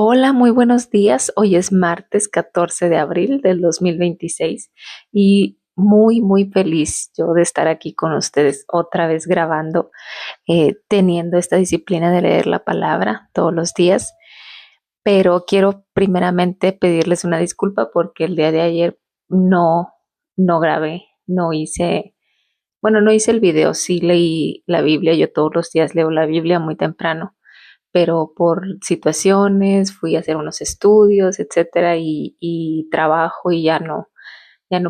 Hola, muy buenos días. Hoy es martes 14 de abril del 2026 y muy feliz yo de estar aquí con ustedes otra vez grabando, teniendo esta disciplina de leer la palabra todos los días. Pero quiero primeramente pedirles una disculpa porque el día de ayer no, no grabé, no hice el video, sí leí la Biblia. Yo todos los días leo la Biblia muy temprano, pero por situaciones fui a hacer unos estudios, etcétera, y trabajo y ya no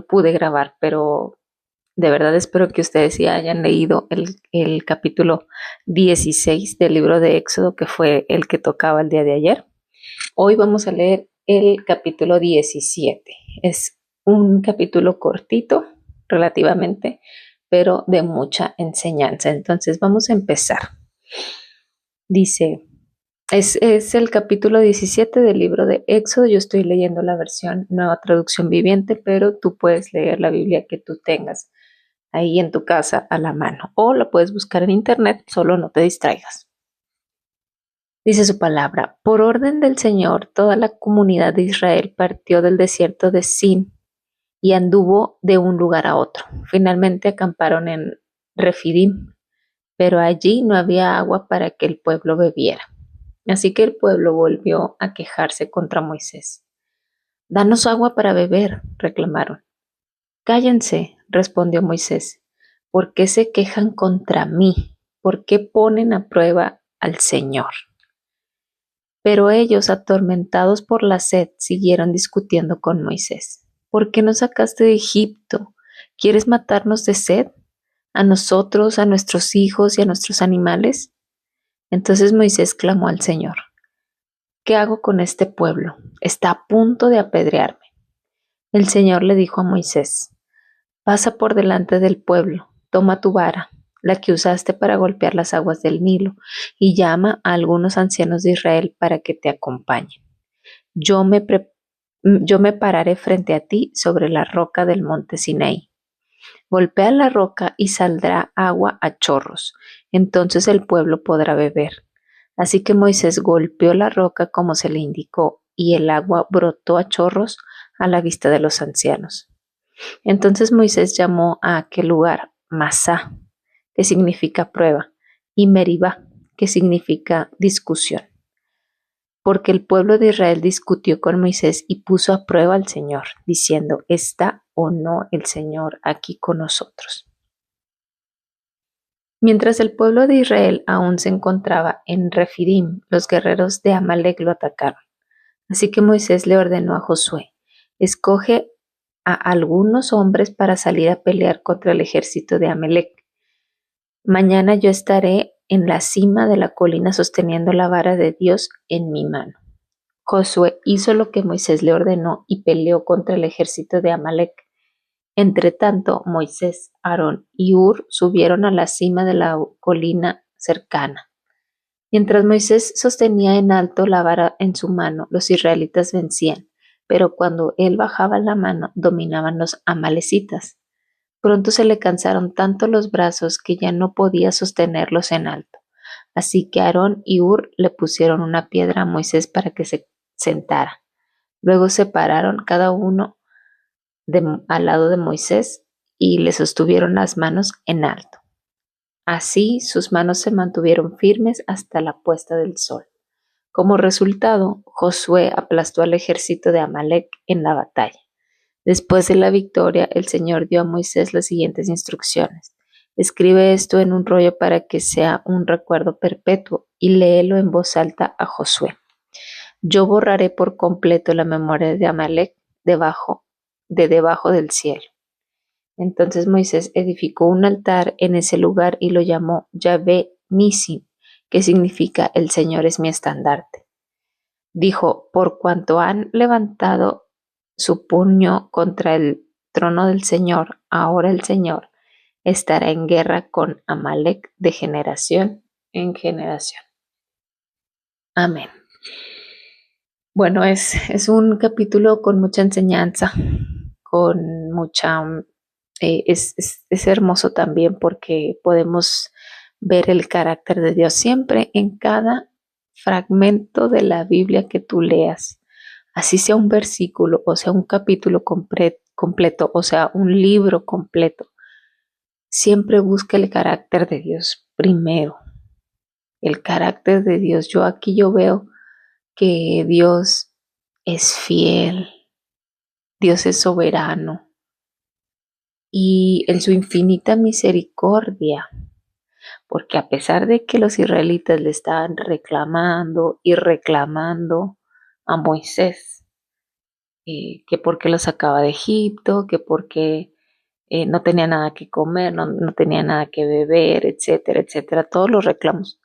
pude grabar, pero de verdad espero que ustedes sí hayan leído el capítulo 16 del libro de Éxodo, que fue el que tocaba el día de ayer. Hoy vamos a leer el capítulo 17. Es un capítulo cortito, relativamente, pero de mucha enseñanza. Entonces vamos a empezar. Dice, es el capítulo 17 del libro de Éxodo. Yo estoy leyendo la versión Nueva Traducción Viviente, pero tú puedes leer la Biblia que tú tengas ahí en tu casa a la mano o la puedes buscar en internet, solo no te distraigas. Dice su palabra: por orden del Señor, toda la comunidad de Israel partió del desierto de Sin y anduvo de un lugar a otro. Finalmente acamparon en Refidim, pero allí no había agua para que el pueblo bebiera. Así que el pueblo volvió a quejarse contra Moisés. Danos agua para beber, reclamaron. Cállense, respondió Moisés. ¿Por qué se quejan contra mí? ¿Por qué ponen a prueba al Señor? Pero ellos, atormentados por la sed, siguieron discutiendo con Moisés. ¿Por qué nos sacaste de Egipto? ¿Quieres matarnos de sed? ¿A nosotros, a nuestros hijos y a nuestros animales? Entonces Moisés clamó al Señor. ¿Qué hago con este pueblo? Está a punto de apedrearme. El Señor le dijo a Moisés: pasa por delante del pueblo, toma tu vara, la que usaste para golpear las aguas del Nilo, y llama a algunos ancianos de Israel para que te acompañen. Yo me, pre- yo me pararé frente a ti sobre la roca del monte Sinaí. Golpea la roca y saldrá agua a chorros. Entonces el pueblo podrá beber. Así que Moisés golpeó la roca como se le indicó, y el agua brotó a chorros a la vista de los ancianos. Entonces Moisés llamó a aquel lugar Masá, que significa prueba, y Meribá, que significa discusión, porque el pueblo de Israel discutió con Moisés y puso a prueba al Señor, diciendo: ¿está o no el Señor aquí con nosotros? Mientras el pueblo de Israel aún se encontraba en Refidim, los guerreros de Amalek lo atacaron. Así que Moisés le ordenó a Josué: escoge a algunos hombres para salir a pelear contra el ejército de Amalek. Mañana yo estaré en la cima de la colina sosteniendo la vara de Dios en mi mano. Josué hizo lo que Moisés le ordenó y peleó contra el ejército de Amalek. Entretanto, Moisés, Aarón y Hur subieron a la cima de la colina cercana. Mientras Moisés sostenía en alto la vara en su mano, los israelitas vencían, pero cuando él bajaba la mano, dominaban los amalecitas. Pronto se le cansaron tanto los brazos que ya no podía sostenerlos en alto. Así que Aarón y Hur le pusieron una piedra a Moisés para que se sentara. Luego se pararon cada uno al lado de Moisés y le sostuvieron las manos en alto. Así sus manos se mantuvieron firmes hasta la puesta del sol. Como resultado, Josué aplastó al ejército de Amalek en la batalla. Después de la victoria, el Señor dio a Moisés las siguientes instrucciones: escribe esto en un rollo para que sea un recuerdo perpetuo y léelo en voz alta a Josué. Yo borraré por completo la memoria de Amalek debajo del cielo. Entonces Moisés edificó un altar en ese lugar y lo llamó Yahvé Nissi, que significa el Señor es mi estandarte. Dijo: por cuanto han levantado su puño contra el trono del Señor, ahora el Señor estará en guerra con Amalek de generación en generación. Amén. Bueno, es un capítulo con mucha enseñanza, con mucha... es hermoso también porque podemos ver el carácter de Dios siempre en cada fragmento de la Biblia que tú leas, así sea un versículo, o sea un capítulo completo, o sea un libro completo, siempre busca el carácter de Dios primero. El carácter de Dios. Yo veo que Dios es fiel, Dios es soberano y en su infinita misericordia, porque a pesar de que los israelitas le estaban reclamando y reclamando a Moisés, que porque los sacaba de Egipto, que porque no tenía nada que comer, no tenía nada que beber, etcétera, etcétera, todos los reclamos.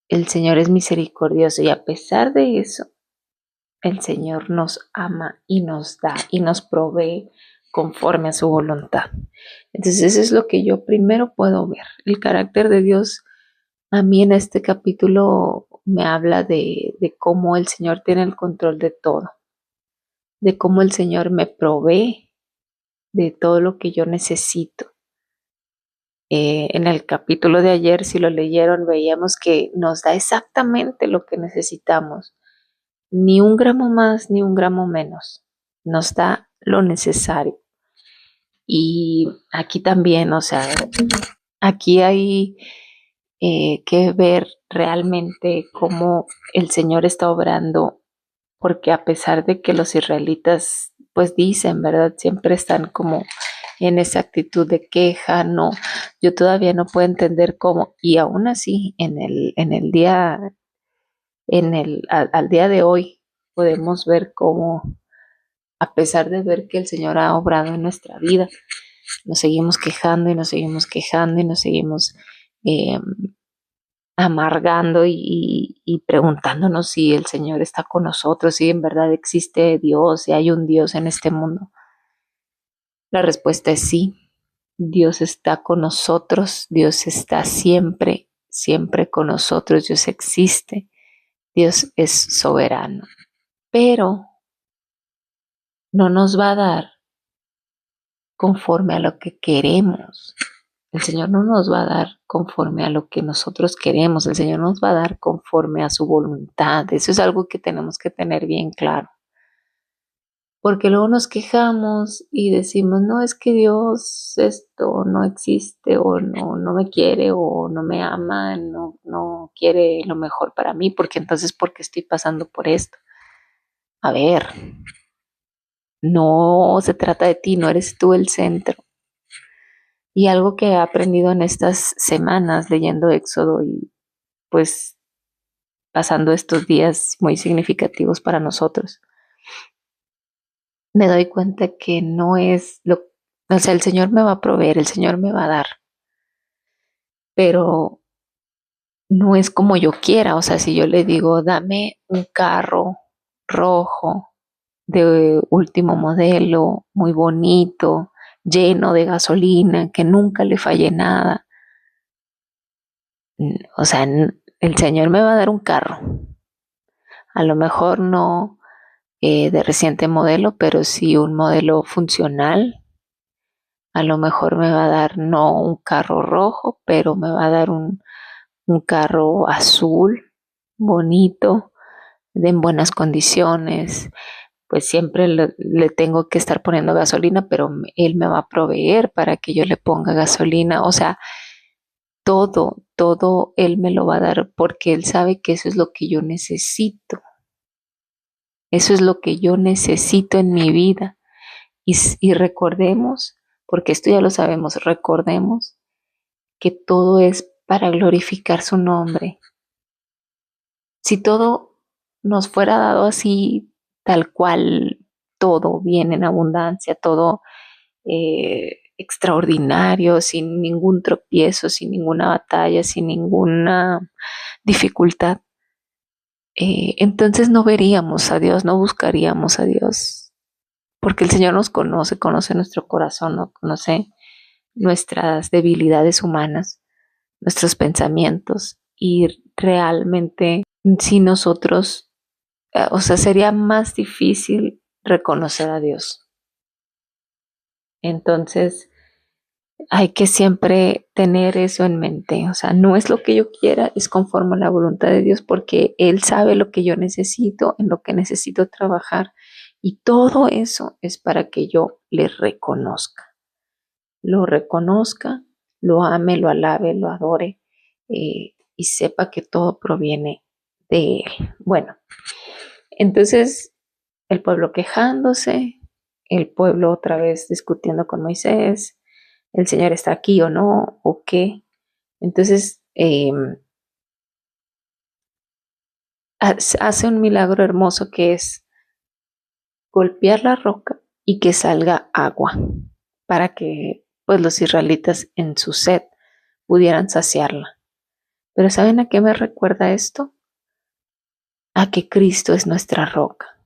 El Señor es misericordioso y a pesar de eso, el Señor nos ama y nos da y nos provee conforme a su voluntad. Entonces eso es lo que yo primero puedo ver. El carácter de Dios a mí en este capítulo me habla de cómo el Señor tiene el control de todo, de cómo el Señor me provee de todo lo que yo necesito. En el capítulo de ayer, si lo leyeron, veíamos que nos da exactamente lo que necesitamos. Ni un gramo más, ni un gramo menos. Nos da lo necesario. Y aquí también, o sea, aquí hay que ver realmente cómo el Señor está obrando, porque a pesar de que los israelitas, pues dicen, ¿verdad? Siempre están como en esa actitud de queja, no, yo todavía no puedo entender cómo, y aún así, al día de hoy, podemos ver cómo, a pesar de ver que el Señor ha obrado en nuestra vida, nos seguimos quejando y nos seguimos quejando y nos seguimos eh, amargando y preguntándonos si el Señor está con nosotros, si en verdad existe Dios, si hay un Dios en este mundo. La respuesta es sí. Dios está con nosotros, Dios está siempre, siempre con nosotros, Dios existe, Dios es soberano, pero no nos va a dar conforme a lo que queremos. El Señor no nos va a dar conforme a lo que nosotros queremos, el Señor nos va a dar conforme a su voluntad. Eso es algo que tenemos que tener bien claro. Porque luego nos quejamos y decimos, no, es que Dios esto no existe o no me quiere o no me ama, no quiere lo mejor para mí, porque entonces, ¿por qué estoy pasando por esto? A ver, no se trata de ti, no eres tú el centro. Y algo que he aprendido en estas semanas leyendo Éxodo y pues pasando estos días muy significativos para nosotros, me doy cuenta que no es o sea, el Señor me va a proveer, el Señor me va a dar, pero no es como yo quiera. O sea, si yo le digo, dame un carro rojo de último modelo, muy bonito, lleno de gasolina, que nunca le falle nada. O sea, el Señor me va a dar un carro. A lo mejor no de reciente modelo, pero sí un modelo funcional. A lo mejor me va a dar no un carro rojo, pero me va a dar un carro azul, bonito, en buenas condiciones. Pues siempre le tengo que estar poniendo gasolina, pero él me va a proveer para que yo le ponga gasolina. O sea, todo él me lo va a dar porque él sabe que eso es lo que yo necesito. Eso es lo que yo necesito en mi vida. Y recordemos, porque esto ya lo sabemos, recordemos que todo es para glorificar su nombre. Si todo nos fuera dado así, tal cual, todo bien en abundancia, todo extraordinario, sin ningún tropiezo, sin ninguna batalla, sin ninguna dificultad, entonces no veríamos a Dios, no buscaríamos a Dios, porque el Señor nos conoce, conoce nuestro corazón, ¿no? Conoce nuestras debilidades humanas, nuestros pensamientos y realmente si nosotros, o sea, sería más difícil reconocer a Dios. Entonces, hay que siempre tener eso en mente. O sea, no es lo que yo quiera, es conforme a la voluntad de Dios, porque Él sabe lo que yo necesito, en lo que necesito trabajar. Y todo eso es para que yo le reconozca, lo ame, lo alabe, lo adore, y sepa que todo proviene de Él. Bueno, entonces el pueblo quejándose, el pueblo otra vez discutiendo con Moisés, el Señor está aquí o no, o qué. Entonces hace un milagro hermoso que es golpear la roca y que salga agua para que pues los israelitas en su sed pudieran saciarla. Pero ¿saben a qué me recuerda esto? A que Cristo es nuestra roca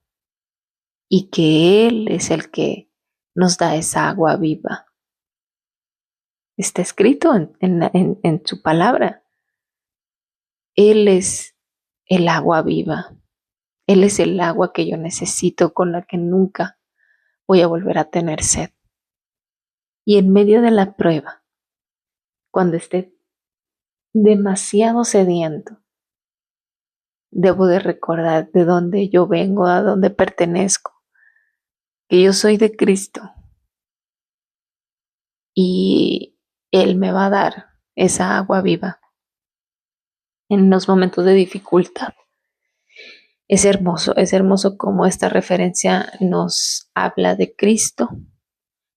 y que Él es el que nos da esa agua viva. Está escrito en su palabra. Él es el agua viva. Él es el agua que yo necesito, con la que nunca voy a volver a tener sed. Y en medio de la prueba, cuando esté demasiado sediento, debo de recordar de dónde yo vengo, a dónde pertenezco, que yo soy de Cristo y Él me va a dar esa agua viva en los momentos de dificultad. Es hermoso como esta referencia nos habla de Cristo,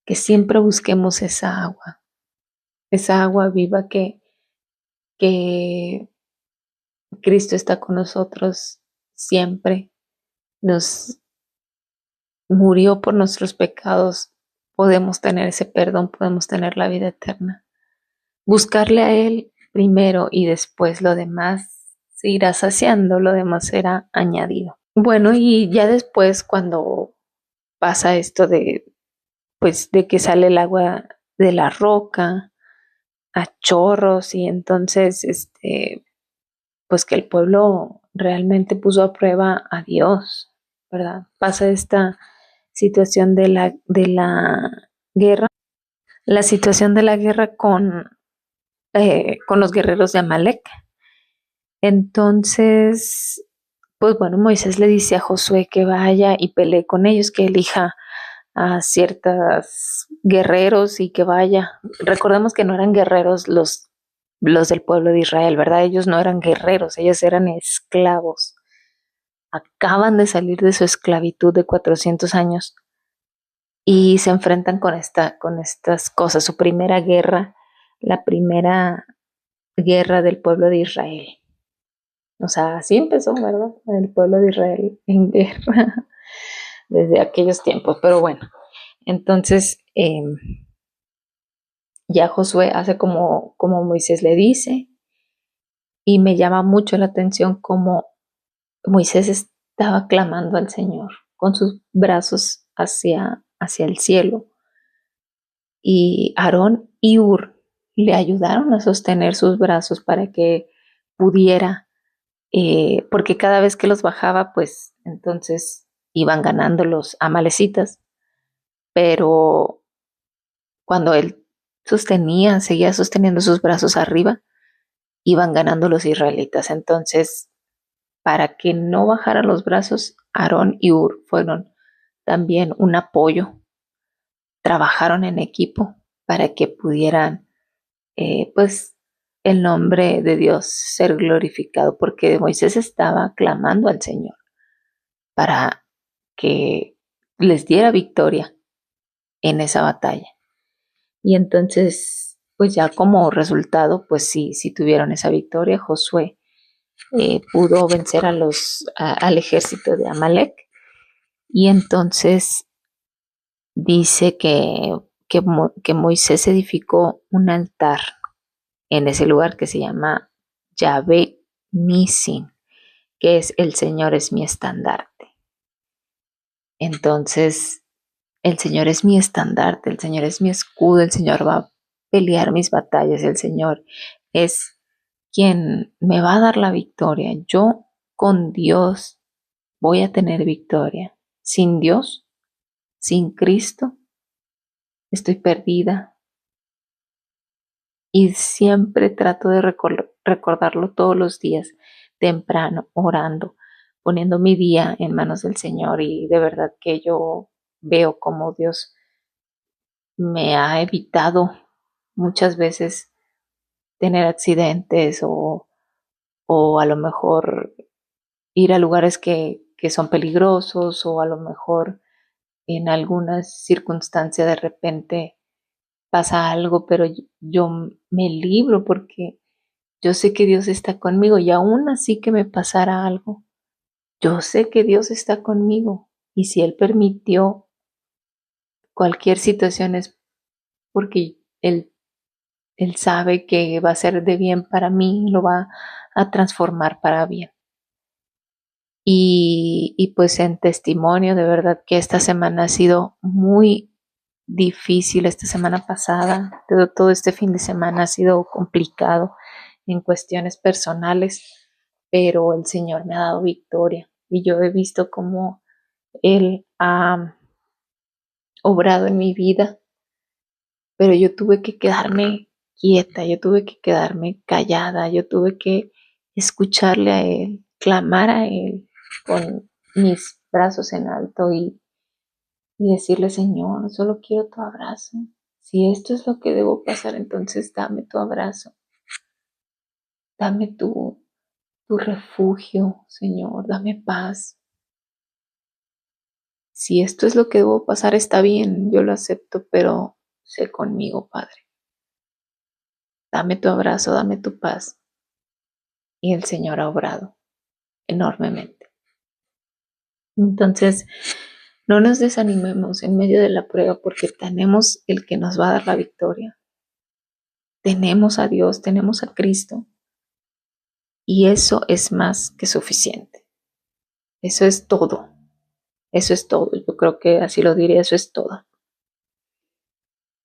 que siempre busquemos esa agua viva que Cristo está con nosotros siempre, nos murió por nuestros pecados, podemos tener ese perdón, podemos tener la vida eterna. Buscarle a Él primero y después lo demás se irá saciando, lo demás será añadido. Bueno, y ya después cuando pasa esto pues, de que sale el agua de la roca a chorros y entonces, pues que el pueblo realmente puso a prueba a Dios, ¿verdad? Pasa esta situación de la guerra, la situación de la guerra con los guerreros de Amalek. Entonces, pues bueno, Moisés le dice a Josué que vaya y pelee con ellos, que elija a ciertos guerreros y que vaya. Recordemos que no eran guerreros los del pueblo de Israel, ¿verdad? Ellos no eran guerreros, ellos eran esclavos. Acaban de salir de su esclavitud de 400 años y se enfrentan con estas cosas. Su primera guerra, la primera guerra del pueblo de Israel. O sea, así empezó, ¿verdad? El pueblo de Israel en guerra desde aquellos tiempos. Pero bueno, entonces ya Josué hace como Moisés le dice y me llama mucho la atención como Moisés estaba clamando al Señor con sus brazos hacia el cielo y Aarón y Ur le ayudaron a sostener sus brazos para que pudiera, porque cada vez que los bajaba, pues entonces iban ganando los amalecitas, pero cuando él seguía sosteniendo sus brazos arriba, iban ganando los israelitas. Entonces, para que no bajaran los brazos, Aarón y Ur fueron también un apoyo, trabajaron en equipo para que pudieran, pues, el nombre de Dios ser glorificado, porque Moisés estaba clamando al Señor para que les diera victoria en esa batalla. Y entonces, pues ya como resultado, pues sí tuvieron esa victoria. Josué pudo vencer al ejército de Amalek y entonces dice que Moisés edificó un altar en ese lugar que se llama Yahvé Nisin, que es el Señor es mi estandarte. Entonces, el Señor es mi estandarte, el Señor es mi escudo, el Señor va a pelear mis batallas, el Señor es quien me va a dar la victoria. Yo con Dios voy a tener victoria. Sin Dios, sin Cristo, estoy perdida, y siempre trato de recordarlo todos los días, temprano, orando, poniendo mi día en manos del Señor, y de verdad que yo veo cómo Dios me ha evitado muchas veces tener accidentes o a lo mejor ir a lugares que son peligrosos, o a lo mejor en alguna circunstancia de repente pasa algo, pero yo me libro porque yo sé que Dios está conmigo, y aún así que me pasara algo, yo sé que Dios está conmigo, y si Él permitió cualquier situación es porque Él sabe que va a ser de bien para mí, lo va a transformar para bien. Y pues en testimonio, de verdad que esta semana ha sido muy difícil. Esta semana pasada, todo este fin de semana ha sido complicado en cuestiones personales, pero el Señor me ha dado victoria, y yo he visto cómo Él ha obrado en mi vida, pero yo tuve que quedarme quieta, yo tuve que quedarme callada, yo tuve que escucharle a Él, clamar a Él con mis brazos en alto, y decirle: Señor, solo quiero tu abrazo. Si esto es lo que debo pasar, entonces dame tu abrazo, dame tu refugio, Señor, dame paz. Si esto es lo que debo pasar, está bien, yo lo acepto, pero sé conmigo, Padre. Dame tu abrazo, dame tu paz. Y el Señor ha obrado enormemente. Entonces, no nos desanimemos en medio de la prueba, porque tenemos el que nos va a dar la victoria. Tenemos a Dios, tenemos a Cristo, y eso es más que suficiente. Eso es todo. Eso es todo. Yo creo que así lo diría, eso es todo.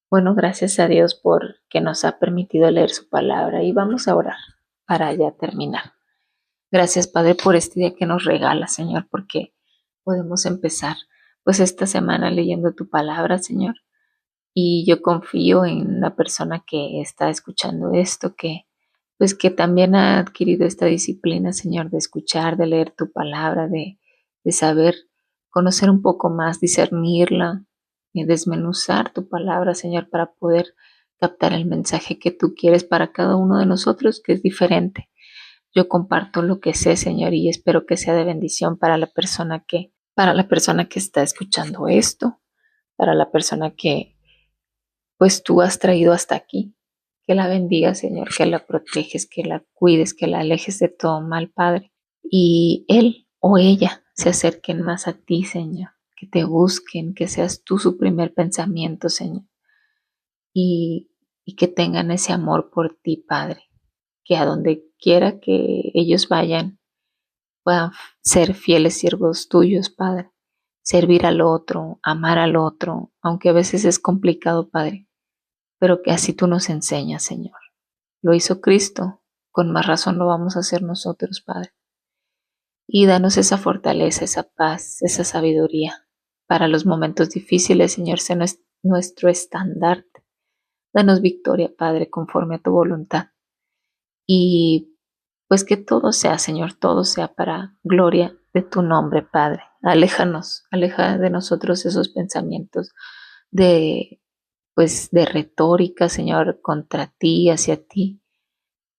Bueno, gracias a Dios por que nos ha permitido leer su palabra, y vamos a orar para ya terminar. Gracias, Padre, por este día que nos regala, Señor, porque podemos empezar pues esta semana leyendo tu palabra, Señor. Y yo confío en la persona que está escuchando esto, que pues que también ha adquirido esta disciplina, Señor, de escuchar, de leer tu palabra, de saber conocer un poco más, discernirla, y desmenuzar tu palabra, Señor, para poder captar el mensaje que tú quieres para cada uno de nosotros, que es diferente. Yo comparto lo que sé, Señor, y espero que sea de bendición para la persona que está escuchando esto, para la persona que pues tú has traído hasta aquí. Que la bendiga, Señor, que la proteges, que la cuides, que la alejes de todo mal, Padre. Y él o ella se acerquen más a ti, Señor. Que te busquen, que seas tú su primer pensamiento, Señor. Y que tengan ese amor por ti, Padre. Que a donde quiera que ellos vayan, puedan ser fieles siervos tuyos, Padre. Servir al otro, amar al otro, aunque a veces es complicado, Padre, pero que así tú nos enseñas, Señor. Lo hizo Cristo, con más razón lo vamos a hacer nosotros, Padre. Y danos esa fortaleza, esa paz, esa sabiduría para los momentos difíciles, Señor, sé nuestro estandarte. Danos victoria, Padre, conforme a tu voluntad. Y pues que todo sea, Señor, todo sea para gloria de tu nombre, Padre. Aleja de nosotros esos pensamientos de, pues, de retórica, Señor, contra ti, hacia ti.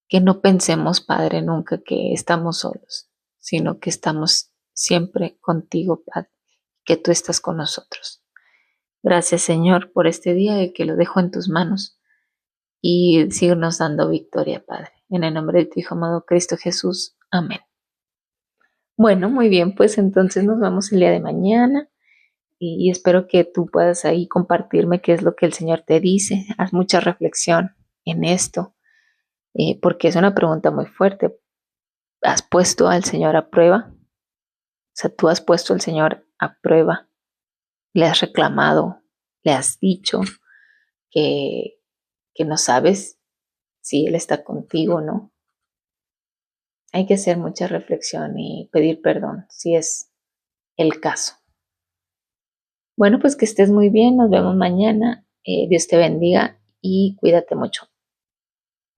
Que no pensemos, Padre, nunca que estamos solos, sino que estamos siempre contigo, Padre, que tú estás con nosotros. Gracias, Señor, por este día y que lo dejo en tus manos, y síguenos dando victoria, Padre. En el nombre de tu Hijo amado Cristo Jesús. Amén. Bueno, muy bien, pues entonces nos vemos el día de mañana, y espero que tú puedas ahí compartirme qué es lo que el Señor te dice. Haz mucha reflexión en esto, porque es una pregunta muy fuerte. ¿Has puesto al Señor a prueba? O sea, tú has puesto al Señor a prueba, le has reclamado, le has dicho que, que no sabes si Él está contigo o no. Hay que hacer mucha reflexión y pedir perdón si es el caso. Bueno, pues que estés muy bien, nos vemos mañana. Dios te bendiga y cuídate mucho.